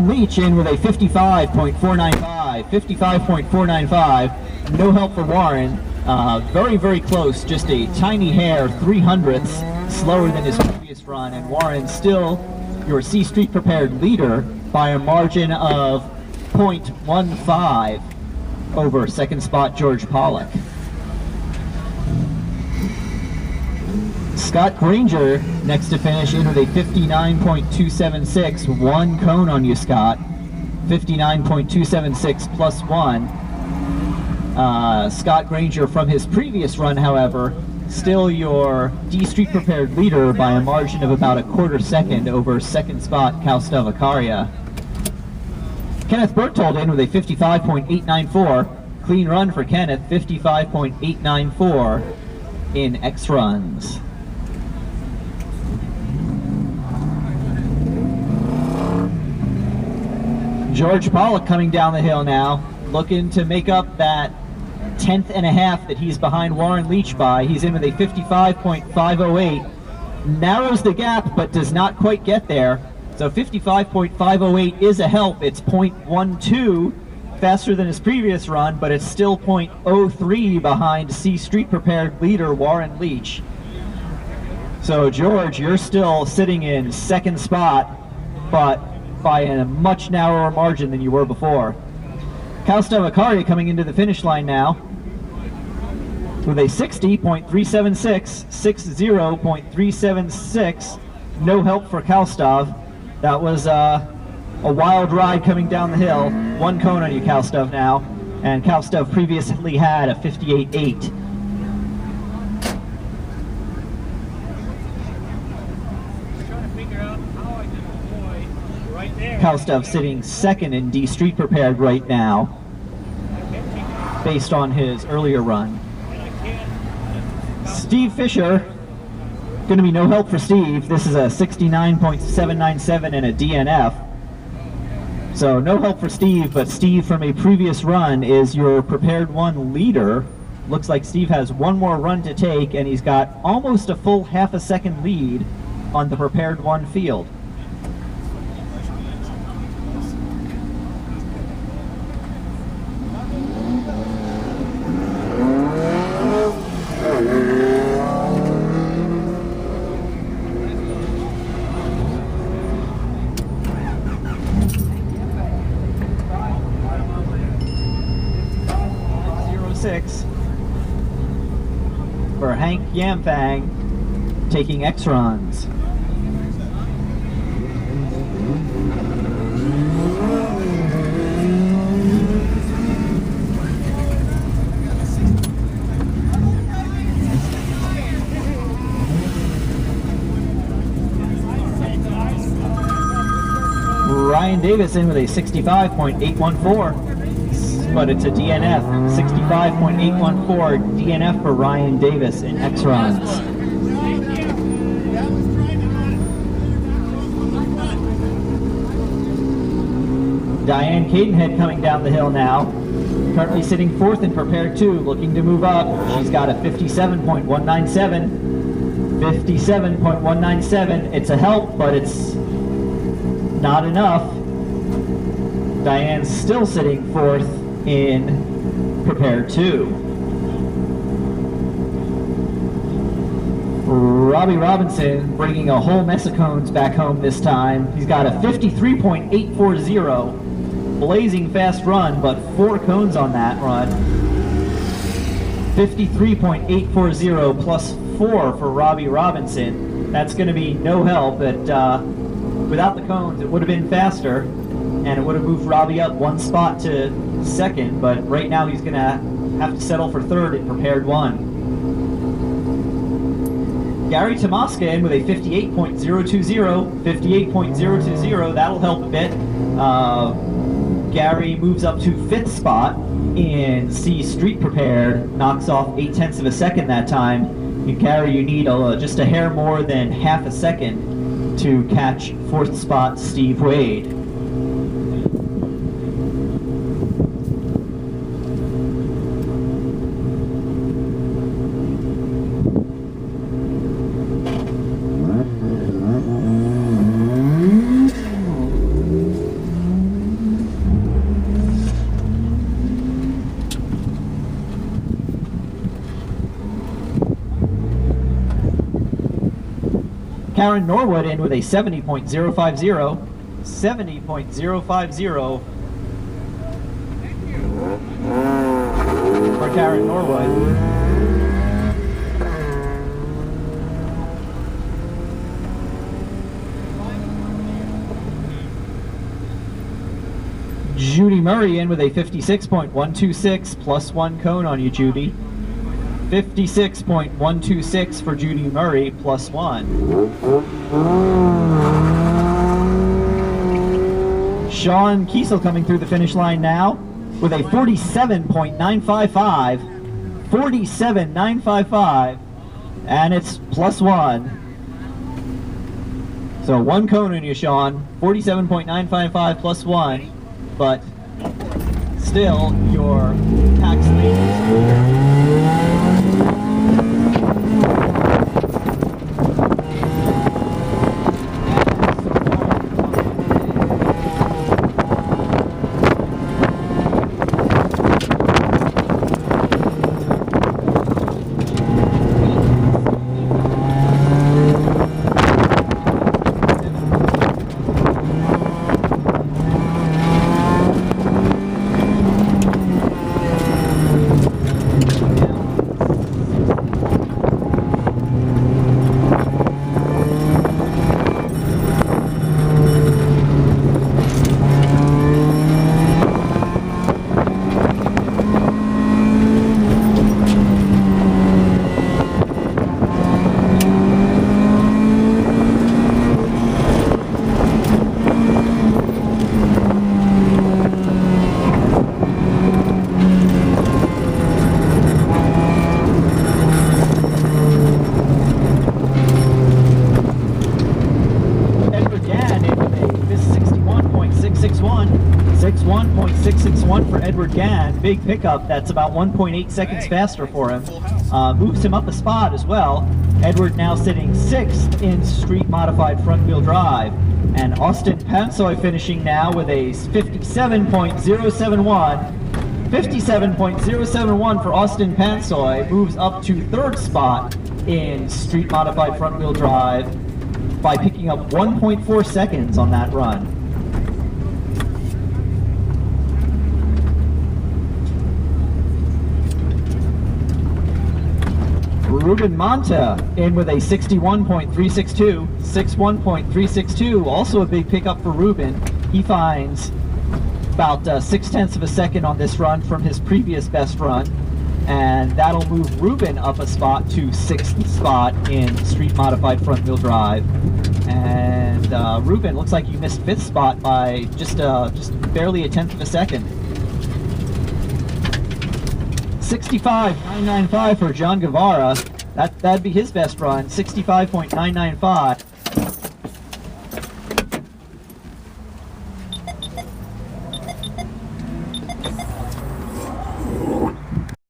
Leach in with a 55.495. 55.495. No help for Warren. Very, very close. Just a tiny hair, 300ths slower than his previous run. And Warren still your C Street Prepared leader by a margin of 0.15 over second spot George Pollock. Scott Granger next to finish in with a 59.276. One cone on you, Scott. 59.276 plus one. Scott Granger from his previous run, however, still your D Street Prepared leader by a margin of about a quarter second over second spot Kaustav Akaria. Kenneth Berthold in with a 55.894. Clean run for Kenneth, 55.894 in X runs. George Pollock coming down the hill now, looking to make up that 10th and a half that he's behind Warren Leach by. He's in with a 55.508. Narrows the gap, but does not quite get there. So 55.508 is a help. It's 0.12 faster than his previous run, but it's still 0.03 behind C Street Prepared leader Warren Leach. So George, you're still sitting in second spot, but by a much narrower margin than you were before. Kaustav Akaria coming into the finish line now with a 60.376, 60.376. No help for Kaustav. That was a wild ride coming down the hill. One cone on you, Kaustav, now. And Kaustav previously had a 58.8. Kaustav sitting second in D Street Prepared right now, based on his earlier run. Steve Fisher, going to be no help for Steve. This is a 69.797 and a DNF. So no help for Steve, but Steve from a previous run is your Prepared 1 leader. Looks like Steve has one more run to take, and he's got almost a full half a second lead on the Prepared 1 field. For Hank Yamfang taking X runs. Ryan Davis in with a 65.814, but it's a DNF. 65.814 DNF for Ryan Davis in X runs. Diane Cadenhead coming down the hill now, currently sitting fourth in Prepared 2, looking to move up. She's got a 57.197. 57.197. It's a help, but it's not enough. Diane's still sitting fourth in Prepared 2. Robbie Robinson bringing a whole mess of cones back home this time. He's got a 53.840. Blazing fast run, but 4 cones on that run. 53.840 plus 4 for Robbie Robinson. That's going to be no help, but without the cones it would have been faster, and it would have moved Robbie up one spot to second, but right now he's going to have to settle for third in Prepared 1. Gary Tomaska in with a 58.020. 58.020, that'll help a bit. Gary moves up to 5th spot in C Street Prepared, knocks off 0.8 of a second that time. And Gary, you need just a hair more than half a second to catch 4th spot Steve Wade. Karen Norwood in with a 70.050. 70.050 for Karen Norwood. Judy Murray in with a 56.126, plus 1 cone on you, Judy. 56.126 for Judy Murray, plus 1. Sean Kiesel coming through the finish line now with a 47.955. 47.955, and it's plus 1. So 1 cone on you, Sean. 47.955 plus 1. But still, your tax lane is clear. For Edward Gann, big pickup that's about 1.8 seconds faster for him. Moves him up a spot as well. Edward now sitting 6th in street modified front wheel drive. And Austin Pansoy finishing now with a 57.071. 57.071 for Austin Pansoy, moves up to 3rd spot in street modified front wheel drive by picking up 1.4 seconds on that run. Ruben Monta in with a 61.362, 61.362, also a big pickup for Ruben. He finds about 0.6 of a second on this run from his previous best run, and that'll move Ruben up a spot to 6th spot in street modified front wheel drive. And Ruben, looks like you missed 5th spot by just barely 1/10 of a second. 65.995 for John Guevara. That'd be his best run, 65.995.